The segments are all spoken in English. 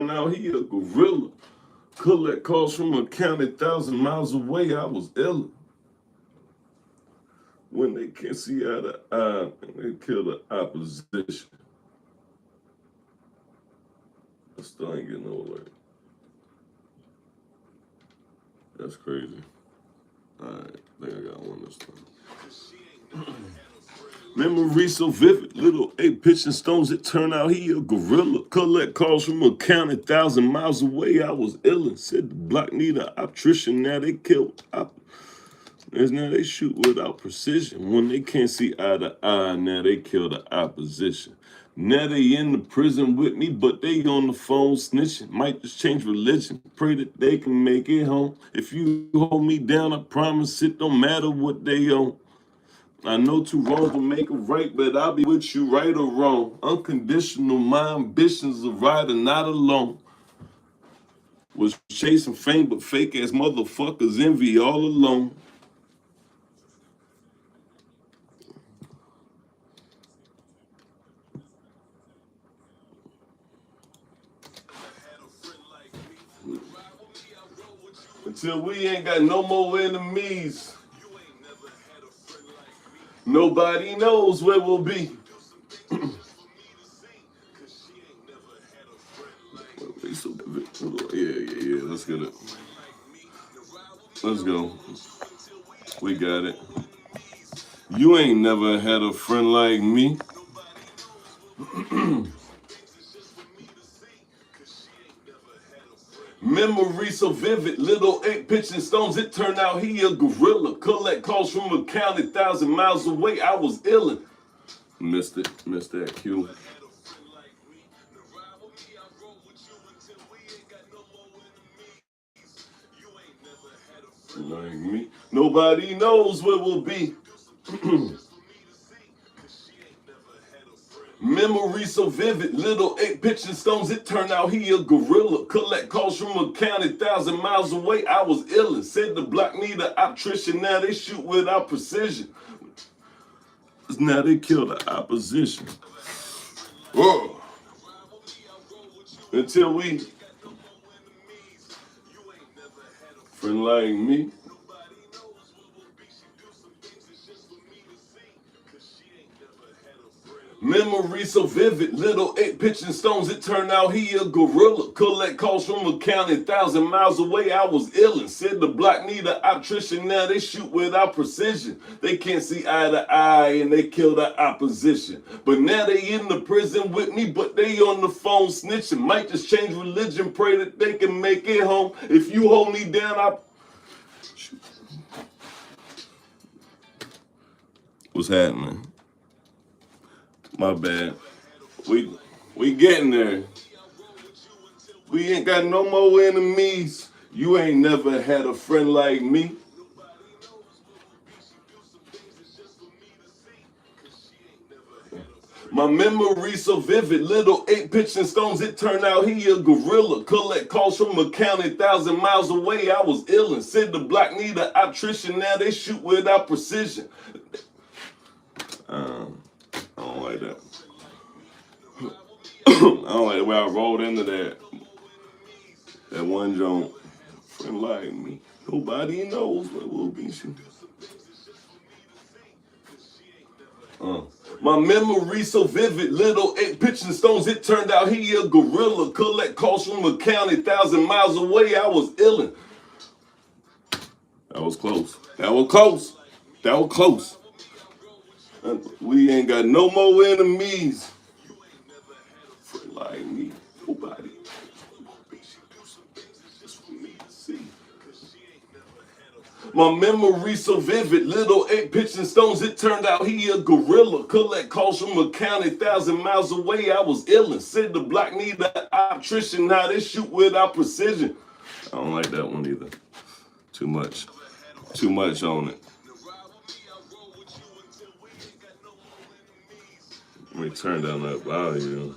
Now he a gorilla. Collect calls from a county 1,000 miles away. I was ill. When they can't see eye to eye, they kill the opposition. I still ain't getting no alert. That's crazy. Alright, I think I got one this time. Memory so vivid, little 8 pitching stones. It turned out he a gorilla. Collect calls from a county 1,000 miles away. I was illin'. Said the block need an optician. Now they kill. Now they shoot without precision. When they can't see eye to eye, now they kill the opposition. Now they in the prison with me, but they on the phone snitching. Might just change religion. Pray that they can make it home. If you hold me down, I promise it don't matter what they own. I know two wrongs will make a right, but I'll be with you right or wrong. Unconditional, my ambitions of riding not alone. Was chasing fame, but fake ass motherfuckers envy all alone. Until we ain't got no more enemies, nobody knows where we'll be. Yeah. Let's get it. Let's go. We got it. You ain't never had a friend like me. Memory so vivid, little 8 pitching stones. It turned out he a gorilla. Collect calls from a county 1,000 miles away. I was illin'. Missed that cue. Like me, nobody knows where we'll be. Memory so vivid, little 8 pitching stones. It turned out he a gorilla. Collect calls from a county 1,000 miles away. I was illin'. Said the block need an optician. Now they shoot without precision. Now they kill the opposition. Whoa. Until we friend like me. Memory so vivid, little 8 pitching stones. It turned out he a gorilla. Collect calls from a county 1,000 miles away. I was illin'. Said the block need an optician. Now they shoot without precision. They can't see eye to eye and they kill the opposition. But now they in the prison with me, but they on the phone snitching. Might just change religion. Pray that they can make it home. If you hold me down, I. What's happening? My bad. We getting there. We ain't got no more enemies. You ain't never had a friend like me. My memory so vivid, little 8 pitching stones. It turned out he a gorilla. Collect calls from a county 1,000 miles away. I was illin'. Said the block need an optician. Now they shoot without precision. I don't like that. I don't like the way I rolled into that one joint. Friend like me. Nobody knows what will be. My memory so vivid, little 8 pitching stones. It turned out he a gorilla. Collect calls from a county 1,000 miles away. I was illin'. That was close. That was close. That was close. We ain't got no more enemies. Friend like me, nobody. My memory so vivid, little 8 pitching stones. It turned out he a gorilla. Collect calls from a county 1,000 miles away. I was illin'. Said the block need an optician. Now they shoot without precision. I don't like that one either. Too much on it. Let me turn down that volume.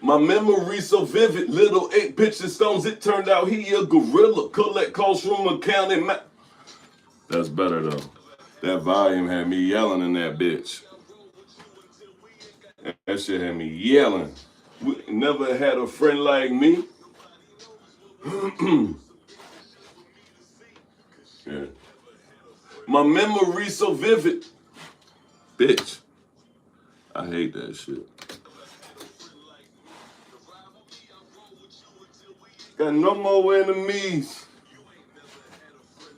My memory so vivid, little 8 pitching stones. It turned out he a gorilla. Collect calls from a county. That's better though. That volume had me yelling in that bitch. That shit had me yelling. We never had a friend like me. Yeah. My memory so vivid. Bitch. I hate that shit. Got no more enemies.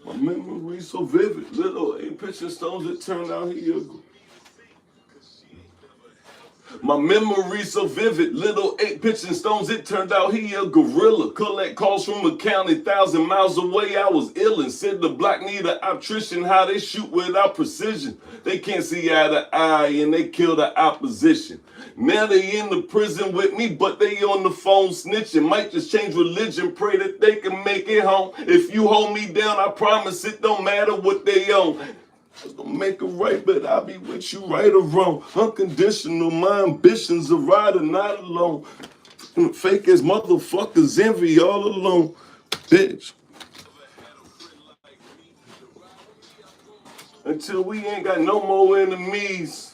My memory so vivid. Little 8 pitching stones, it turned out here. My memory so vivid, little 8 pitching stones, it turned out he a gorilla. Collect calls from a county 1,000 miles away, I was illin'. Said the block need an optician, how they shoot without precision. They can't see eye to eye and they kill the opposition. Now they in the prison with me, but they on the phone snitching. Might just change religion, pray that they can make it home. If you hold me down, I promise it don't matter what they own. Don't make it right, but I'll be with you right or wrong. Unconditional, my ambitions are right or not alone. Fake as motherfuckers envy all alone. Bitch. Until we ain't got no more enemies.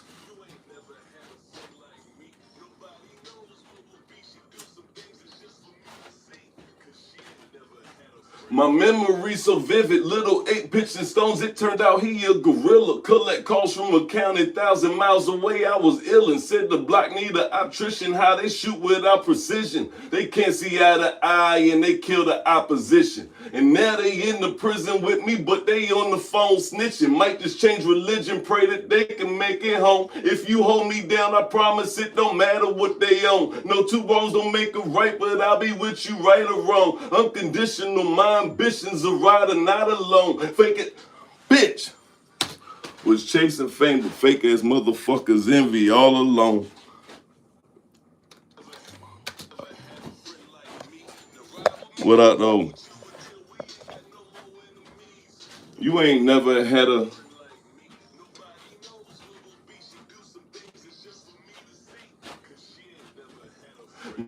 My memory so vivid, little 8 pitching stones, it turned out he a gorilla. Collect calls from a county 1,000 miles away, I was illin'. Said the block need an optician, how they shoot without precision. They can't see eye to eye and they kill the opposition. And now they in the prison with me, but they on the phone snitching. Might just change religion, pray that they can make it home. If you hold me down, I promise it don't matter what they own. No two wrongs don't make a right, but I'll be with you right or wrong. Unconditional, my ambitions are right or not alone. Fake it, bitch. Was chasing fame, but fake ass motherfuckers envy all alone. What up, though? You ain't never had a...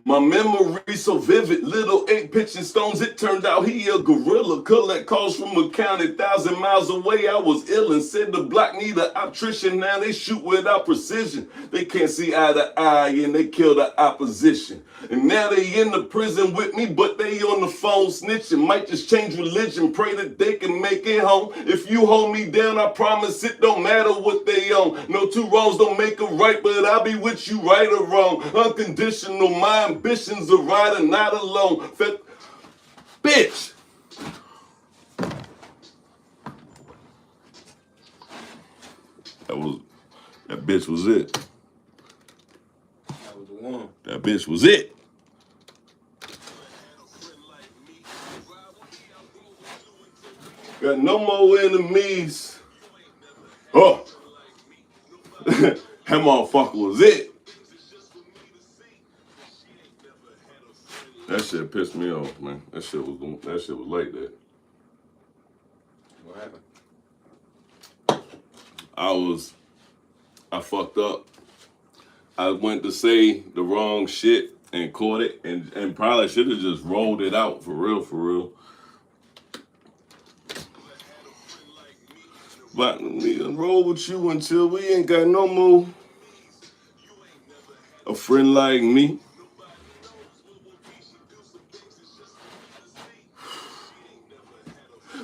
My memory so vivid, little 8 pitching stones, it turned out he a gorilla. Collect calls from a county 1,000 miles away, I was illin'. Said the block need an optician, now they shoot without precision. They can't see eye to eye and they kill the opposition. And now they in the prison with me, but they on the phone snitching. Might just change religion, pray that they can make it home. If you hold me down, I promise it don't matter what they own. No two wrongs don't make a right, but I'll be with you right or wrong. Unconditional, my ambitions are right and not alone. Bitch. That bitch was it. That was the one. That bitch was it. Got no more enemies. Oh. That motherfucker was it. That shit pissed me off, man. That shit was like that. What happened? I fucked up. I went to say the wrong shit and caught it and probably should have just rolled it out for real. But we gonna roll with you until we ain't got no more. A friend like me.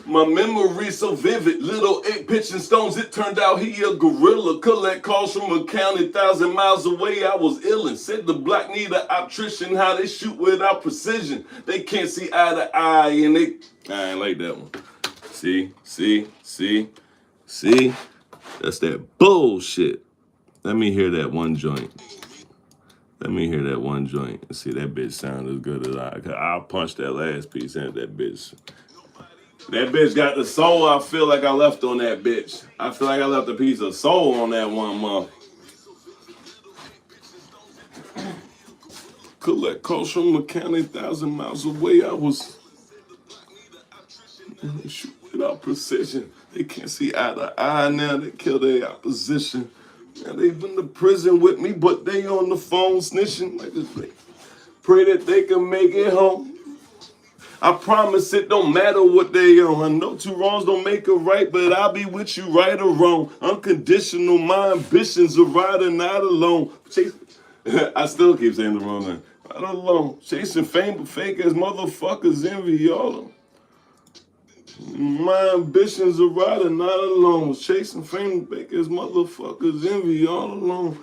My memory so vivid, little 8 pitching stones, it turned out he a gorilla. Collect calls from a county 1,000 miles away, I was illin'. Said the block need an optician, how they shoot without precision. They can't see eye to eye and they... I ain't like that one. See? That's that bullshit. Let me hear that one joint. And see, that bitch sound as good as I'll punch that last piece in that bitch. That bitch got the soul I feel like I left on that bitch. I feel like I left a piece of soul on that one, mother. Collect calls from a county 1,000 miles away, I was... Shoot without precision. They can't see eye to eye now, they kill their opposition. Now they been to prison with me, but they on the phone snitching. Like this, pray that they can make it home. I promise it don't matter what they on. I know two wrongs don't make a right, but I'll be with you right or wrong. Unconditional, my ambitions are right and not alone. I still keep saying the wrong thing. Right alone. Chasing fame, but fake as motherfuckers envy all. My ambitions are right and not alone. Chasing fame, but fake as motherfuckers envy all alone.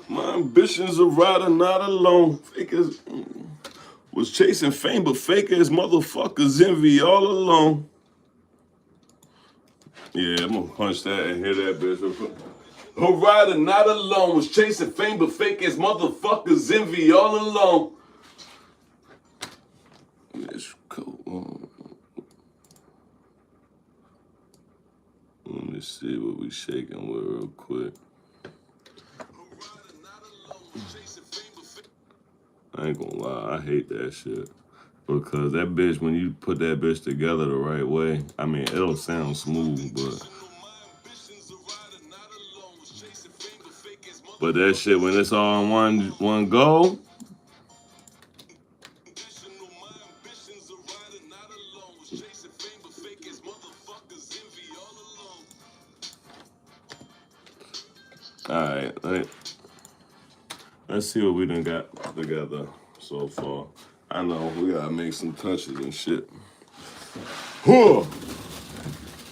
My ambitions are right and not alone. Fake as was chasing fame, but fake as motherfuckers envy all alone. Yeah, I'm gonna punch that and hear that bitch. Her rider not alone was chasing fame, but fake as motherfuckers envy all alone. That's cool. Let me see what we shaking with real quick. I ain't gonna lie, I hate that shit. Because that bitch, when you put that bitch together the right way, I mean, it'll sound smooth, but that shit, when it's all in one go, alright, let's see what we done got together so far. I know, we gotta make some touches and shit. Huh.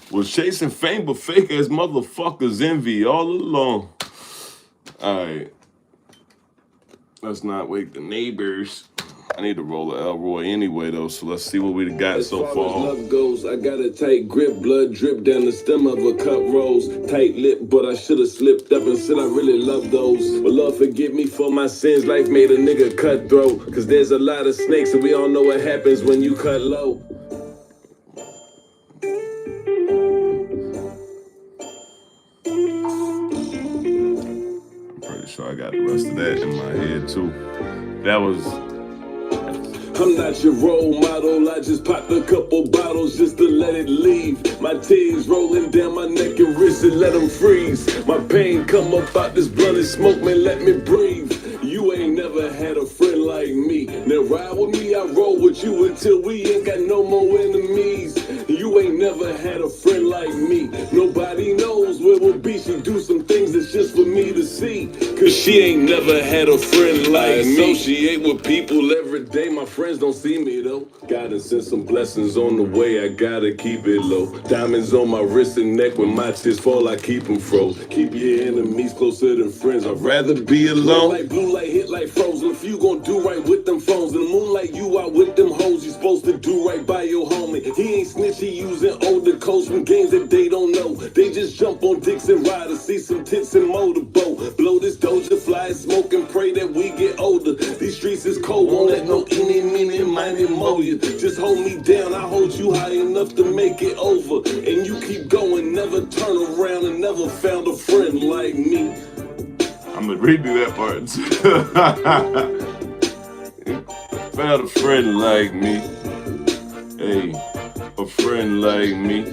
Was chasing fame, but fake as motherfuckers envy all along. Alright. Let's not wake the neighbors. I need to roll a Elroy anyway, though, so let's see what we got so far. As far as love goes, I got a tight grip, blood drip down the stem of a cup rose. Tight lip, but I should have slipped up and said I really love those. But Lord, forgive me for my sins, life made a nigga cutthroat. Cause there's a lot of snakes, and we all know what happens when you cut low. I'm pretty sure I got the rest of that in my head, too. That was... I'm not your role model, I just popped a couple bottles just to let it leave. My tears rolling down my neck and wrist and let them freeze. My pain come up out this blunt and smoke, man, let me breathe. You ain't never had a friend like me. Now ride with me, I roll with you until we ain't got no more enemies. You ain't never had a friend like me. Nobody knows where we'll be. She do some things that's just for me to see. Cause she ain't never had a friend like me. I associate with people every day. My friends don't see me though. Gotta send some blessings on the way. I gotta keep it low. Diamonds on my wrist and neck. When my tears fall, I keep them froze. Keep your enemies closer than friends. I'd rather be alone. Blue light hit like frozen. If you gon' do right with them phones, in the moonlight you out with them hoes. You supposed to do right by your homie. He ain't snitchy using older codes from games that they don't know. They just jump on dicks and ride to see some tits and motorboat. Blow this Doja, fly, smoke and pray that we get older. These streets is cold, won't let no any, meeny, miny, mo you. Just hold me down, I hold you high enough to make it over. And you keep going, never turn around and never found a friend like me. I'm gonna redo that part. Found a friend like me. Hey, a friend like me.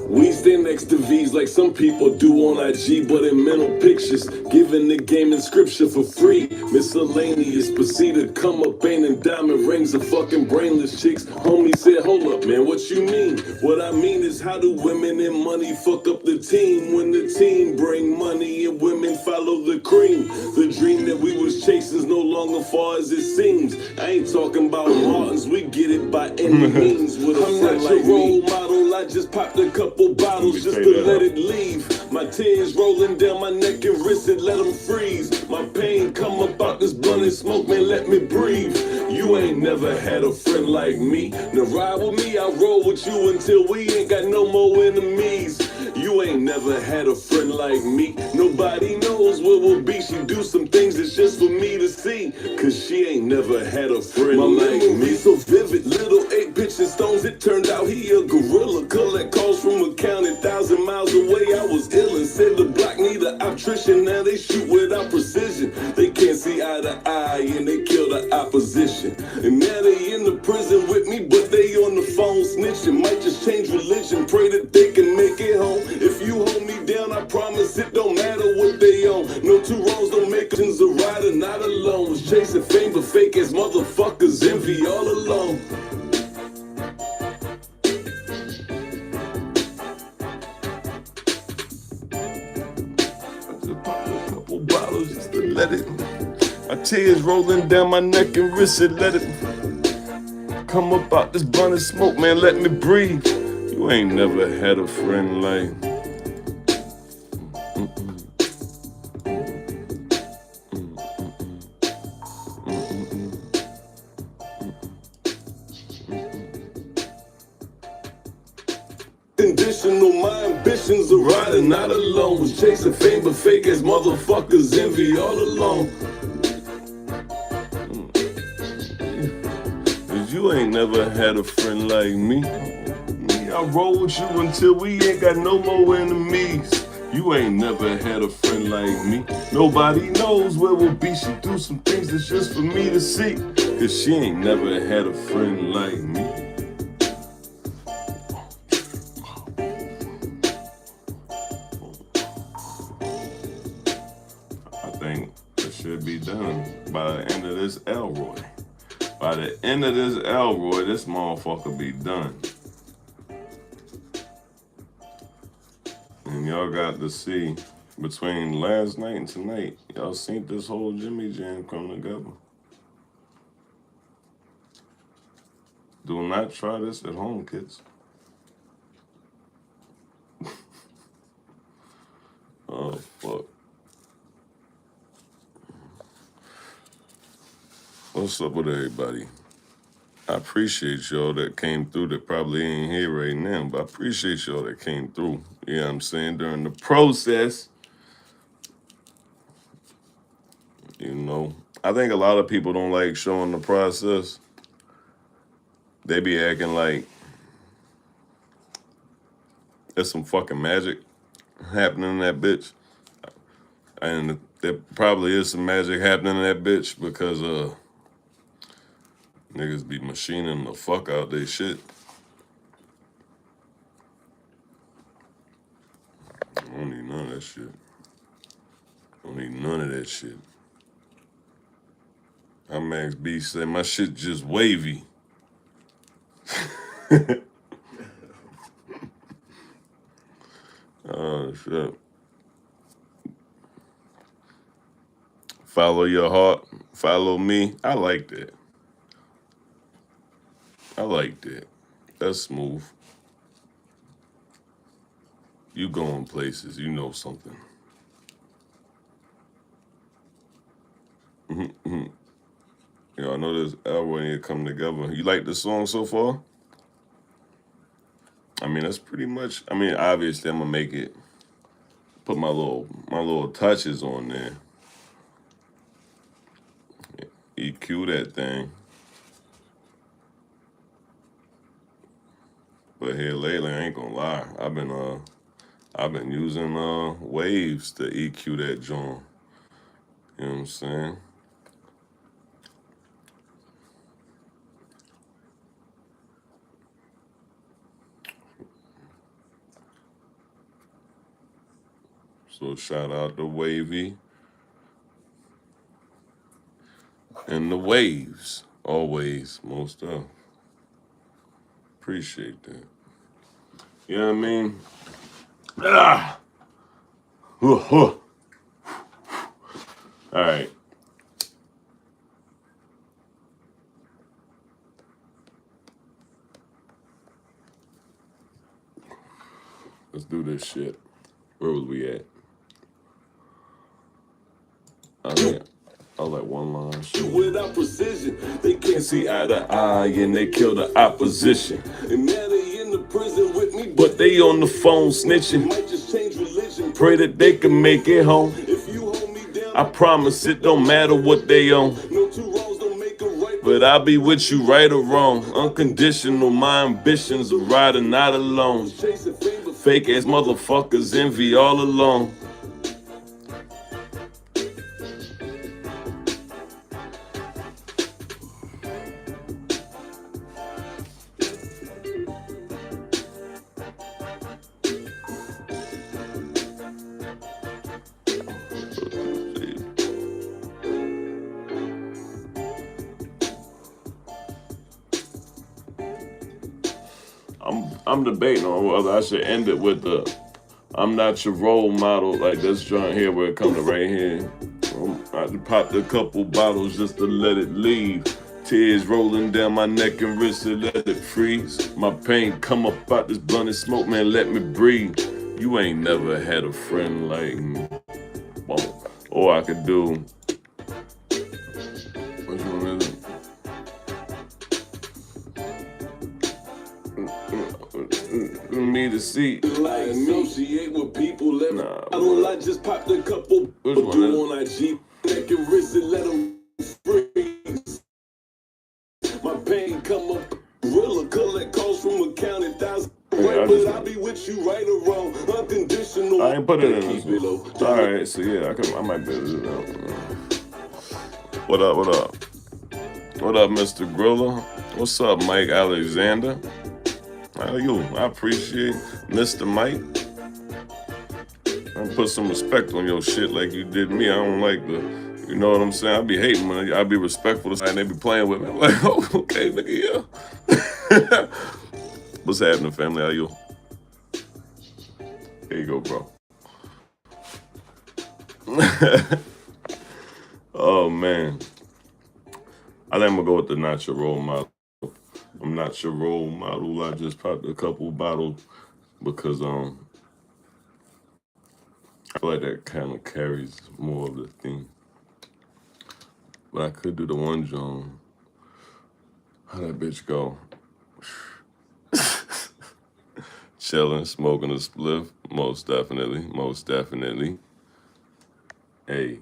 We stand next to V's like some people do on IG, but in mental pictures, giving the game in scripture for free. Miscellaneous, proceed to come up and diamond rings of fucking brainless chicks. Homie said, hold up, man, what you mean? What I mean is, how do women and money fuck up the team when the team bring money and women follow the cream? The dream that we was chasing is no longer far as it seems. I ain't talking about Martins, we get it by any means. With a friend like role model, I just popped a couple bottles just to let it leave. My tears rolling down my neck and wrist and let them freeze. My pain come up out this blunt and smoke, man, let me breathe. You ain't never had a friend like me. Now ride with me, I'll roll with you until we ain't got no more enemies. You ain't never had a friend like me. Nobody knows where we'll be. She do some things that's just for me to see. Cause she ain't never had a friend like me. So vivid, little 8 pitching stones. It turned out he a gorilla. Collect calls from a county 1,000 miles away. I was ill and said the block need an optician. Now they shoot without precision. They can't see eye to the opposition. And now they in the prison with me, but they on the phone snitching. Might just change religion, pray that they can make it home. If you hold me down, I promise it don't matter what they own. No two wrongs don't make a rider, not alone. Was chasing fame, but fake ass motherfuckers envy all alone. Bottles just to let it. My tears rolling down my neck and wrist, it let it come up out this blunt of smoke, man, let me breathe. You ain't never had a friend like conditional, my ambitions are riding not alone. Was chasing fame, but fake ass motherfuckers envy all alone. Cause you ain't never had a friend like me. I roll with you until we ain't got no more enemies. You ain't never had a friend like me. Nobody knows where we'll be. She do some things that's just for me to see. Cause she ain't never had a friend like me. I think it should be done by the end of this Elroy. By the end of this Elroy, this motherfucker be done. And y'all got to see, between last night and tonight, y'all seen this whole Jimmy Jam come together. Do not try this at home, kids. Oh, fuck. What's up with everybody? I appreciate y'all that came through that probably ain't here right now, but I appreciate y'all that came through. You know what I'm saying? During the process. You know, I think a lot of people don't like showing the process. They be acting like there's some fucking magic happening in that bitch. And there probably is some magic happening in that bitch because niggas be machining the fuck out they shit. I don't need none of that shit. I don't need none of that shit. I Max B said my shit just wavy. Oh shit. Follow your heart, follow me. I like that. I like that. That's smooth. You going places, you know something. You know, I know this album ain't come together. You like the song so far? I mean, that's pretty much. I mean, obviously, I'm gonna make it. Put my little touches on there. EQ that thing. But here lately, I ain't gonna lie. I've been using waves to EQ that joint. You know what I'm saying? So shout out to Wavy and the waves. Always, most of. Appreciate that. You know what I mean? Ah! All right. Let's do this shit. Where was we at? I like one line. Shit. Without precision, they can't see eye to eye and they kill the opposition. And now they in the prison with me, but they on the phone snitching. Might just change religion. Pray that they can make it home. If you hold me down, I promise it don't matter what they own. No two wrongs don't make a right. But I'll be with you right or wrong. Unconditional, my ambitions are riding not alone. Fake ass motherfuckers envy all alone. I'm debating on whether I should end it with the I'm not your role model, like this joint here where it come to right here. I popped a couple bottles just to let it leave. Tears rolling down my neck and wrist to let it freeze. My pain come up out this blunt and smoke, man, let me breathe. You ain't never had a friend like me. Or I could do, which one is it? Me to see. Like associate with people. Nah, I don't like just popped a couple. Which one is on IG. Neck and wrist and let them freeze. My pain come up. Gorilla collect calls from a county thousand. Yeah, But I'll be with you right or wrong. Unconditional. I ain't put it in this Keep it low. one. Alright, so yeah, I might be able to do that. What up, what up? What up, Mr. Grilla? What's up, Mike Alexander? How are you? I appreciate Mr. Mike. I put some respect on your shit like you did me. I don't like the, you know what I'm saying? I be hating when I be respectful to and they be playing with me. I'm like, oh, okay, nigga, yeah. What's happening, family? How you? There you go, bro. Oh, man. I think I'm gonna go with the not your role model. I'm not your role model. I just popped a couple bottles because I feel like that kind of carries more of the theme. But I could do the one John. How that bitch go? Chilling, smoking a spliff. Most definitely. Most definitely. Hey,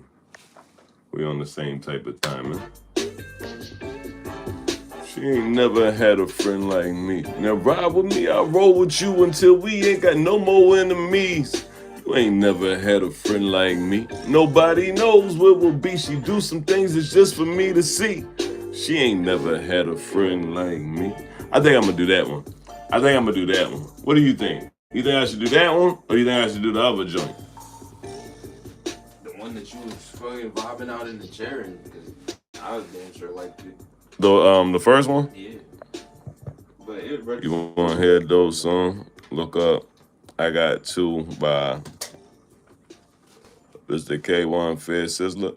we on the same type of timing. She ain't never had a friend like me. Now ride with me, I'll roll with you until we ain't got no more enemies. You ain't never had a friend like me. Nobody knows what will be. She do some things that's just for me to see. She ain't never had a friend like me. I think I'm gonna do that one. What do you think? You think I should do that one, or you think I should do the other joint? The one that you was fucking vibing out in the chair, and because I was damn sure liked it. The first one? Yeah. But it You want to hear those song? Look up. I Got Two by Mr. K1 Fair Sizzler,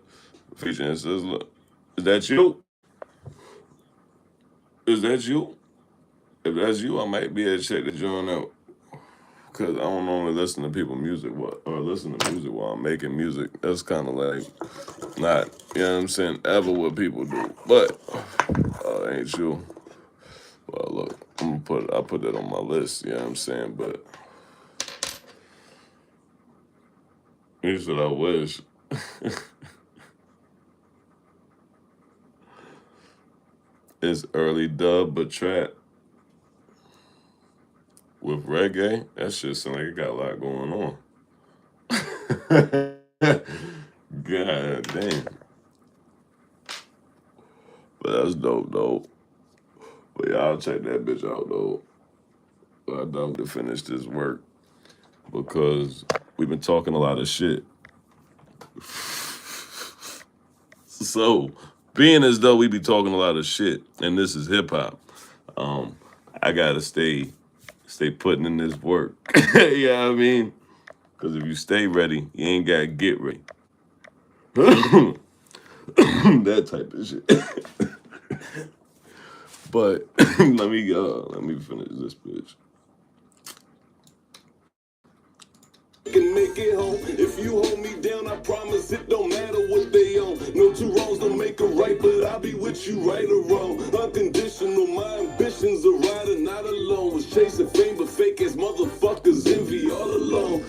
featuring Sizzler. Is that you? Is that you? If that's you, I might be able to check the joint out. Because I don't normally listen to people music or listen to music while I'm making music. That's kind of like not, you know what I'm saying, ever what people do. But, ain't you? Well, look, I put that on my list, you know what I'm saying? But, here's what I wish. It's early dub, but trap. With reggae, that shit sound like it got a lot going on. God damn. But that's dope, though. But yeah, I'll check that bitch out, though. But I don't to finish this work because we've been talking a lot of shit. So, being as though we be talking a lot of shit, and this is hip hop, I gotta stay putting in this work. You know what I mean? Because if you stay ready, you ain't gotta get ready. That type of shit. But let me finish this bitch. Can make it home. If you hold me down, I promise it don't matter what they own. No two wrongs don't make a right, but I'll be with you right or wrong. Unconditional, my ambitions are rider, not alone. Was chasing fame, but fake ass motherfuckers envy all alone.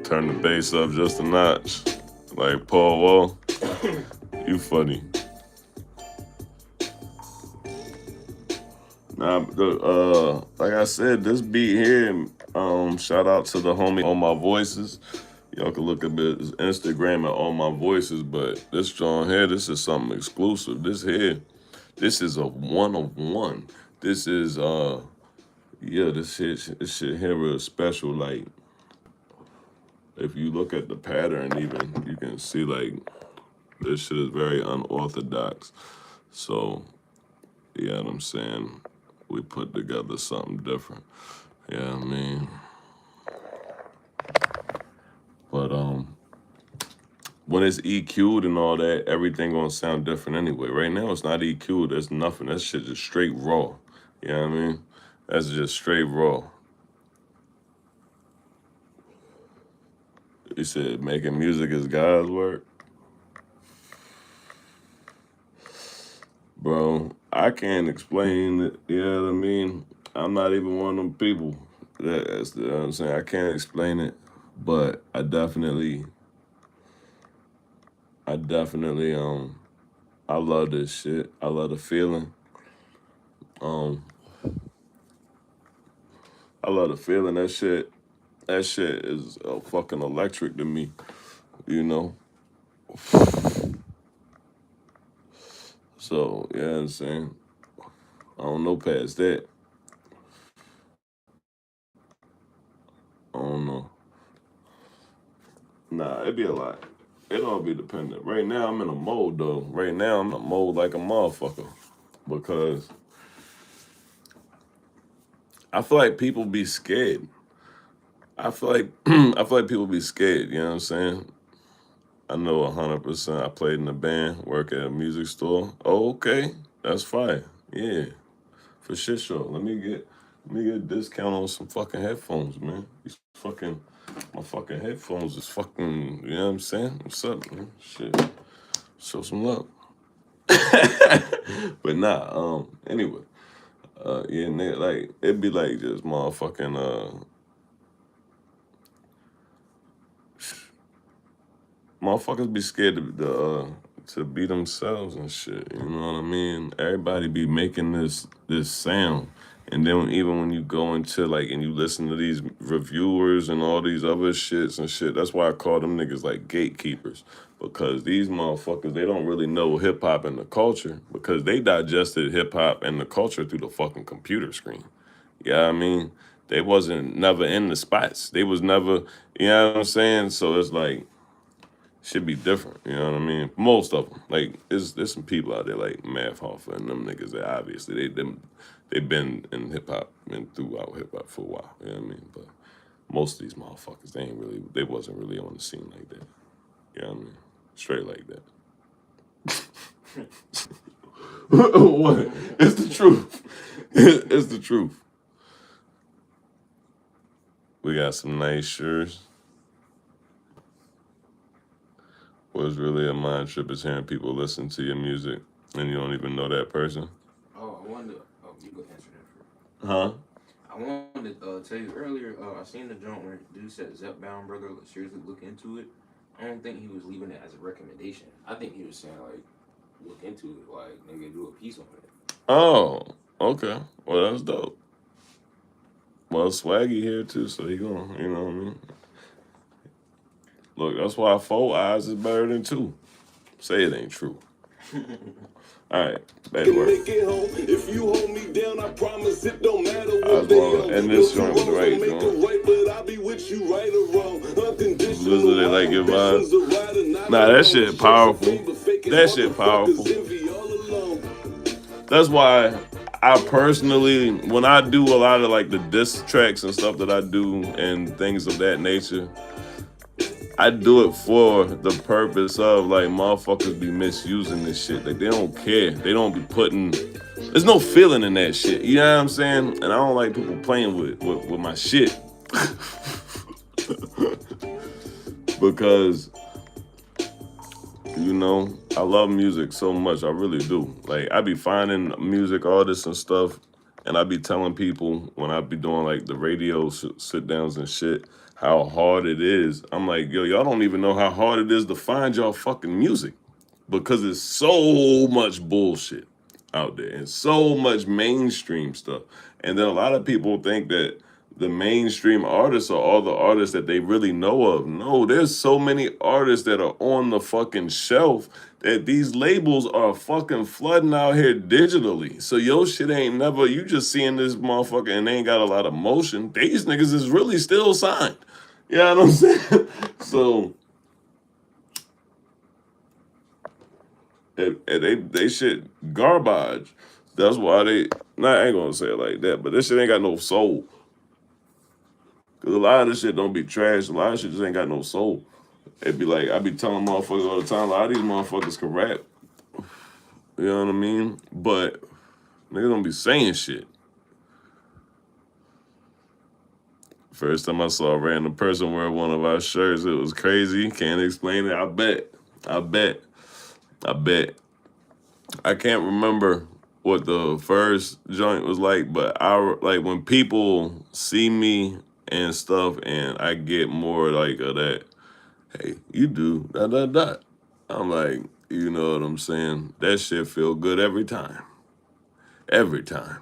Turn the bass up just a notch. Like Paul Wall. You funny. Nah, like I said, this beat here, shout out to the homie All My Voices. Y'all can look at his Instagram at All My Voices, but this joint here, this is something exclusive. This This is a 1 of 1. This is yeah, this shit here real special. Like if you look at the pattern, even you can see like this shit is very unorthodox. So yeah, what I'm saying, we put together something different. Yeah, I mean, but when it's EQ'd and all that, everything gonna sound different anyway. Right now, it's not EQ'd. There's nothing. That shit just straight raw. You know what I mean? That's just straight raw. He said making music is God's work. Bro, I can't explain it. You know what I mean? I'm not even one of them people. That's you know what I'm saying. I can't explain it, but I definitely, I love this shit. I love the feeling. Um, I love the feeling. That shit is fucking electric to me. You know. So yeah, you know what I'm saying, I don't know past that. I don't know. Nah, it'd be a lot. It all be dependent. Right now, I'm in a mode though. Right now, I'm in a mode like a motherfucker because I feel like people be scared. I feel like I feel like people be scared. You know what I'm saying? I know 100%. I played in a band, work at a music store. Oh, okay, that's fine. Yeah, for shit show. Let me get a discount on some fucking headphones, man. These fucking my fucking headphones is fucking. You know what I'm saying? What's up, man? Shit, show some love. But nah. Anyway. Yeah, nigga, like it'd be like just motherfucking motherfuckers be scared to be themselves and shit. You know what I mean? Everybody be making this sound, and then even when you go into like and you listen to these reviewers and all these other shits and shit, that's why I call them niggas like gatekeepers, because these motherfuckers they don't really know hip hop and the culture because they digested hip hop and the culture through the fucking computer screen. Yeah, I mean, they wasn't never in the spots. They was never, you know what I'm saying? So it's like should be different. You know what I mean? Most of them, like, there's some people out there like Math Hoffa and them niggas that obviously they been in hip hop and throughout hip hop for a while. You know what I mean? But most of these motherfuckers, they wasn't really on the scene like that. You know what I mean? Straight like that. What? It's the truth. It's the truth. We got some nice shirts. What's really a mind trip is hearing people listen to your music and you don't even know that person. Oh, I wanted to. Oh, you go answer that first. Huh? I wanted to tell you earlier. I seen the joint where dude said Zep Bound brother seriously look into it. I don't think he was leaving it as a recommendation. I think he was saying like look into it, like nigga do a piece on it. Oh, okay. Well, that's dope. Well, Swaggy here too, so he gonna, you know what I mean? Look, that's why 4 eyes is better than 2. Say it ain't true. All right, back to Can work. make it home. If you hold me down, I promise it don't matter I what was they gonna own. end this No joint two with the wrongs right don't make joint. a right, but I'll be with you right or wrong. Unconditional. Listen, they like your vibe. Ambitions are right and not Nah, that alone. shit Chasing powerful. fame, but faking That shit motherfuckers powerful. envy all alone. That's why I personally, when I do a lot of like the diss tracks and stuff that I do and things of that nature, I do it for the purpose of like motherfuckers be misusing this shit. Like they don't care. They don't be putting. There's no feeling in that shit. You know what I'm saying? And I don't like people playing with my shit because you know I love music so much. I really do. Like I be finding music artists and stuff, and I be telling people when I be doing like the radio sit downs and shit how hard it is. I'm like, yo, y'all don't even know how hard it is to find y'all fucking music because it's so much bullshit out there and so much mainstream stuff. And then a lot of people think that the mainstream artists are all the artists that they really know of. No, there's so many artists that are on the fucking shelf that these labels are fucking flooding out here digitally. So your shit ain't never, you just seeing this motherfucker and they ain't got a lot of motion. These niggas is really still signed. You know what I'm saying? So they shit garbage. That's why they, nah, I ain't gonna say it like that, but this shit ain't got no soul. Cause a lot of this shit don't be trash. A lot of shit just ain't got no soul. It be like, I be telling motherfuckers all the time, a lot of these motherfuckers can rap. You know what I mean? But niggas don't be saying shit. First time I saw a random person wear one of our shirts, it was crazy. Can't explain it. I bet. I bet. I bet. I can't remember what the first joint was like, but I like when people see me and stuff, and I get more like of that. Hey, you do dot dot dot. I'm like, you know what I'm saying? That shit feel good every time. Every time.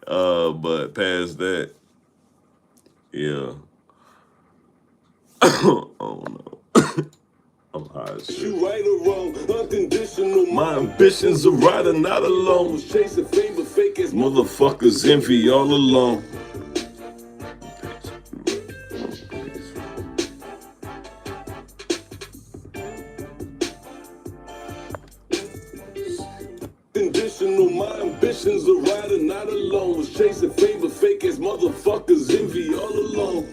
But past that, yeah. Oh no. I'm high as shit. You right or wrong, unconditional. My ambitions are rider, not alone. Was chasing fame, but fake as Motherfuckers envy all alone. conditional. My ambitions are rider, not alone. Was chasing fame, but fake as motherfuckers envy all alone.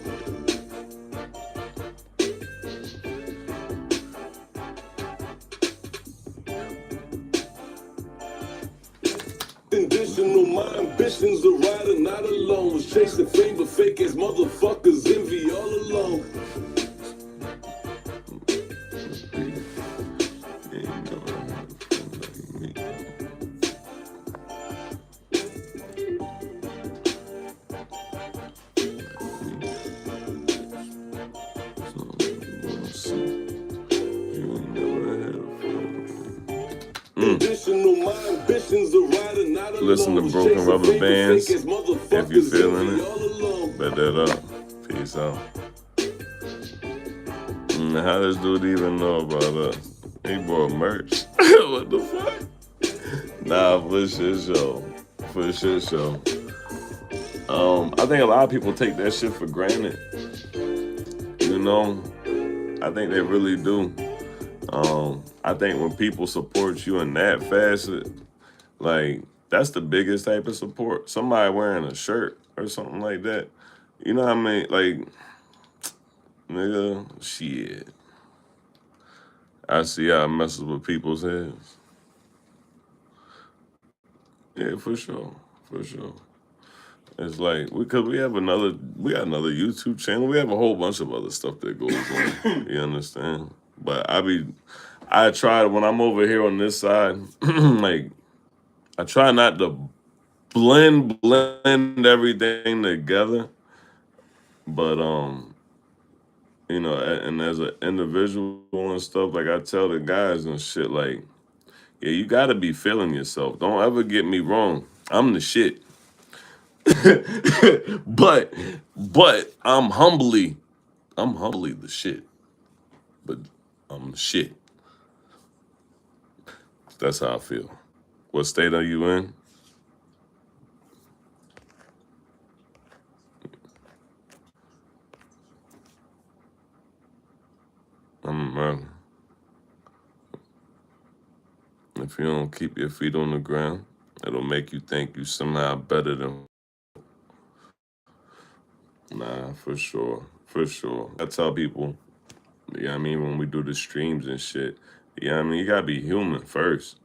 Conditional, my ambitions are rider, not alone. Was chasing fame, but fake as motherfuckers envy all alone. Conditional, my ambitions are rider, not alone. Listen to Was Broken chasing Rubber fame, but Bands fake as if you motherfuckers feeling envy it. all alone. Bet that up. Peace out. How does dude even know about us? He bought merch. What the fuck? Nah, for shit show. For shit show. I think a lot of people take that shit for granted. You know? I think they really do. I think when people support you in that facet, like, that's the biggest type of support. Somebody wearing a shirt or something like that. You know what I mean? Like, nigga, shit. I see how it messes with people's heads. Yeah, for sure. For sure. It's like, because we got another YouTube channel. We have a whole bunch of other stuff that goes on. You understand? But I try, when I'm over here on this side, like, I try not to blend everything together. But you know, and as an individual and stuff, like I tell the guys and shit, like, yeah, you gotta be feeling yourself. Don't ever get me wrong. I'm the shit. but I'm humbly the shit. But I'm the shit. That's how I feel. What state are you in? I'm American. If you don't keep your feet on the ground, it'll make you think you somehow better than. Nah, for sure. For sure. I tell people, you know what I mean, when we do the streams and shit, you know what I mean, you gotta be human first.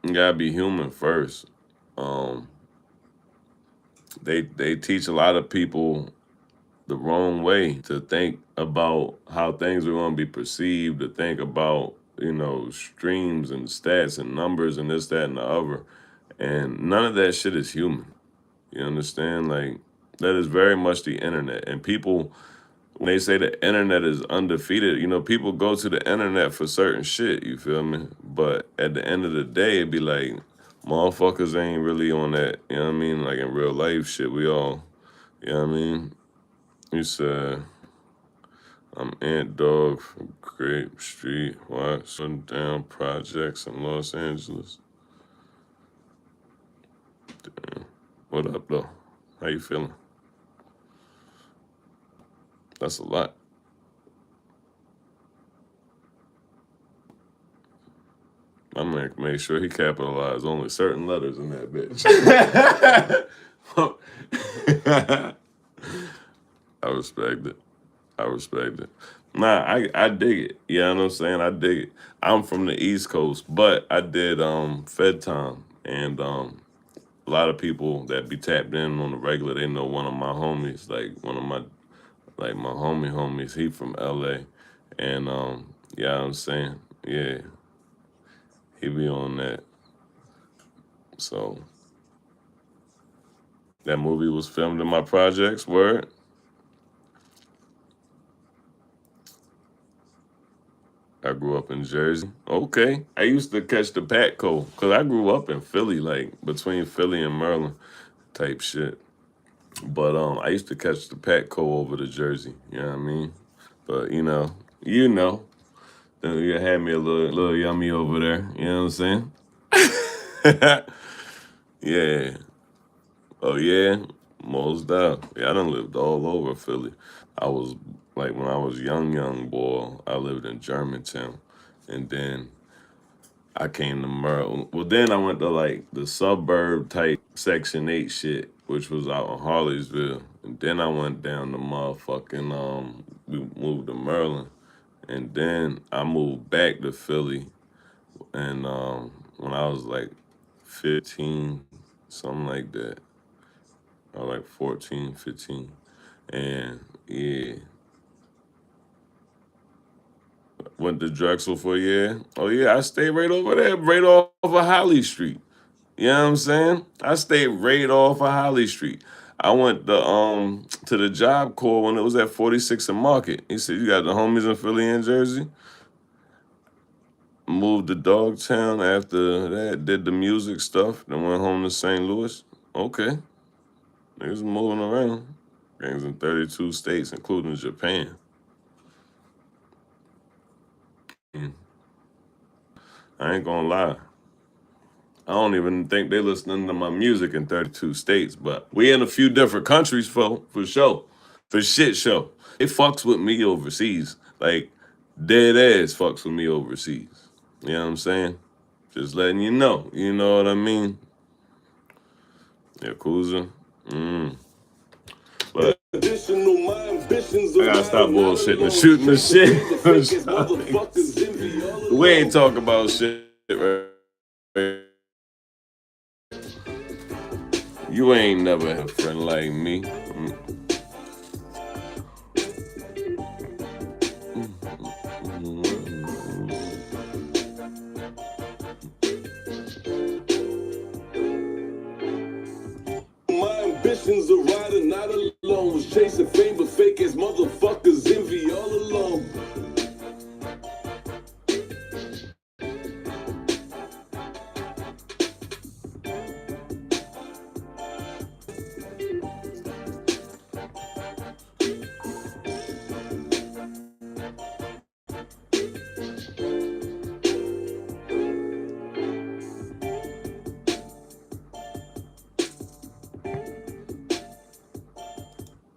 You gotta be human first. Um, they teach a lot of people the wrong way to think about how things are gonna be perceived, to think about, you know, streams and stats and numbers and this, that, and the other. And none of that shit is human. You understand? Like, that is very much the internet. And people, when they say the internet is undefeated, you know, people go to the internet for certain shit, you feel me? But at the end of the day, it'd be like, Motherfuckers ain't really on that, you know what I mean? Like in real life shit, we all, you know what I mean? You said, I'm Ant Dog from Grape Street, Sundown Projects in Los Angeles. Damn. What up, though? How you feeling? That's a lot. I'm gonna make sure he capitalized only certain letters in that bitch. I respect it. I respect it. Nah, I dig it. You know what I'm saying? I dig it. I'm from the East Coast, but I did Fed time, and a lot of people that be tapped in on the regular, they know one of my homies, like one of my my homies, he from LA. And yeah, I'm saying, yeah, he be on that. So that movie was filmed in my projects, word. I grew up in Jersey. Okay. I used to catch the Patco because I grew up in Philly, like between Philly and Maryland type shit. But I used to catch the Patco over to Jersey. You know what I mean? But you know, then you had me a little yummy over there. You know what I'm saying? Yeah. Oh yeah. Most deaf. Yeah, I done lived all over Philly. I was like when I was young boy, I lived in Germantown. And then I came to Maryland. Well, then I went to like the suburb type Section 8 shit, which was out in Harleysville. And then I went down to motherfucking, we moved to Maryland. And then I moved back to Philly. And when I was like 15, something like that, or like 14, 15. And yeah, went to Drexel for a year. Oh yeah, I stayed right over there, right off of Holly Street. You know what I'm saying? I stayed right off of Holly Street. I went to the Job Corps when it was at 46 and Market. He said, "You got the homies in Philly and Jersey?" Moved to Dogtown after that, did the music stuff, then went home to St. Louis. Okay. Niggas moving around. Gangs in 32 states, including Japan. Mm. I ain't gonna lie. I don't even think they listening to my music in 32 states, but we in a few different countries for sure. For shit show. It fucks with me overseas. Like, dead ass fucks with me overseas. You know what I'm saying? Just letting you know. You know what I mean? Yakuza. But Additional, my ambitions I gotta stop bullshitting and shooting the shit. We ain't talking about shit, right? You ain't never had a friend like me. My ambitions are riding not alone. Was chasing fame, but fake as motherfuckers envy all alone.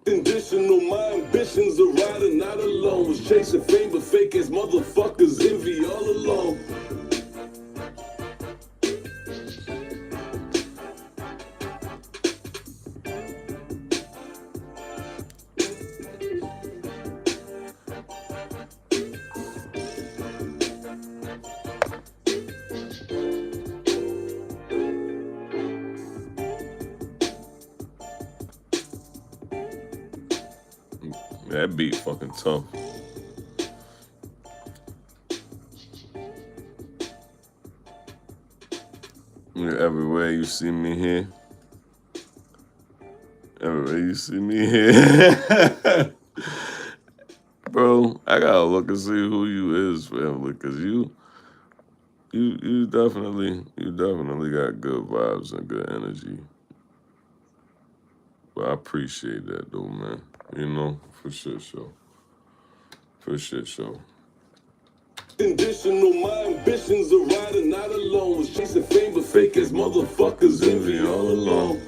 Conditional, my ambitions are riding not alone. Was chasing fame, but fake as motherfuckers envy all alone. That beat fucking tough. Everywhere you see me here. Everywhere you see me here. Bro, I gotta look and see who you is, family, because you you definitely got good vibes and good energy. But I appreciate that though, man. You know, for shit show. For shit show. Conditional, my ambitions are riding not alone. Was chasing fame, but fake as motherfuckers envy all along.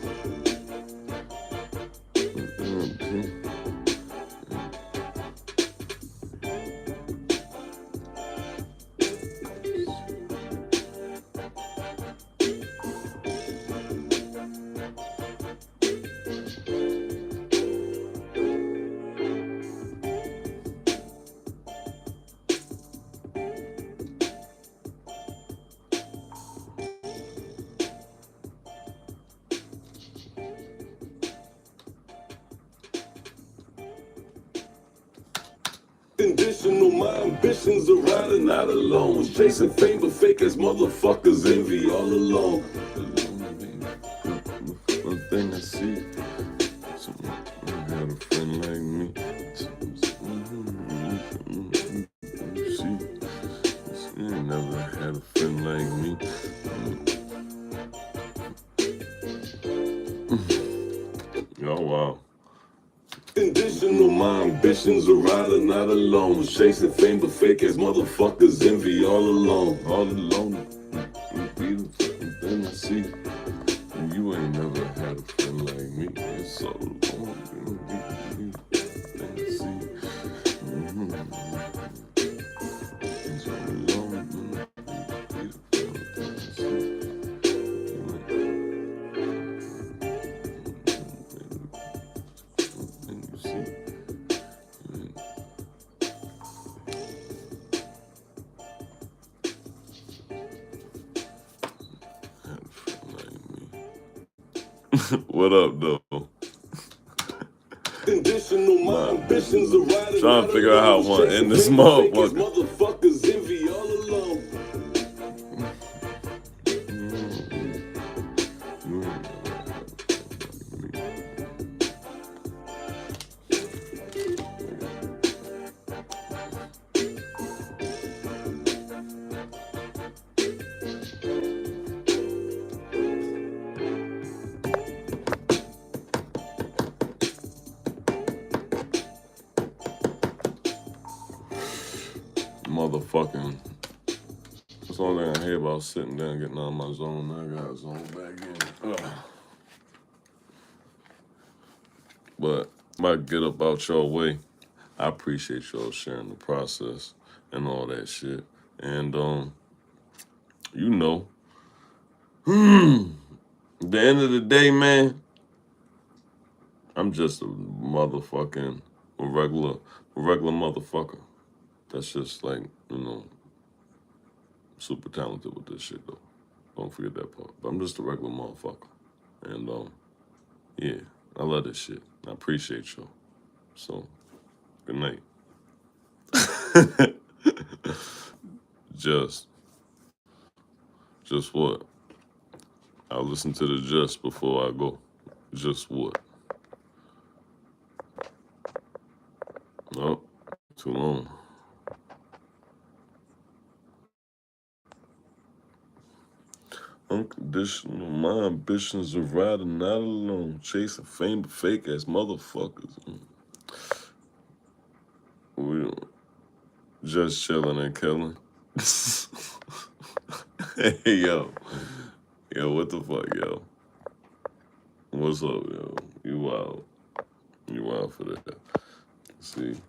Conditional, my ambitions are riding not alone. Was chasing fame, but fake as motherfuckers envy all along. One thing I see, I had a friend like me. She ain't never had a friend like me. Oh wow. Conditional, my ambitions are riding not alone. Was chasing fame, but fake as motherfuckers envy all along. All alone. Be the fucking thing I see. You ain't never had a friend like me. It's so long. Be the thing I see. It's so long. Be the fucking thing I see. What up, though? Conditional, my ambitions are riding. Trying to figure out how I want to end this motherfucker. Motherfuckers envy all along. Motherfucking. That's the only thing I hear about sitting down getting out of my zone. I got zone back in. Ugh. But if I get up out your way, I appreciate y'all sharing the process and all that shit. And you know, at the end of the day, man, I'm just a motherfucking regular motherfucker. That's just like, you know, super talented with this shit though. Don't forget that part. But I'm just a regular motherfucker. And yeah, I love this shit. I appreciate y'all. So, good night. Just what? I'll listen to the just before I go. Just what? Nope, too long. Unconditional, my ambitions are riding not alone, chasing fame but fake ass motherfuckers. We just chilling and killing. Hey yo, what the fuck, yo? What's up, yo? You wild for that? See.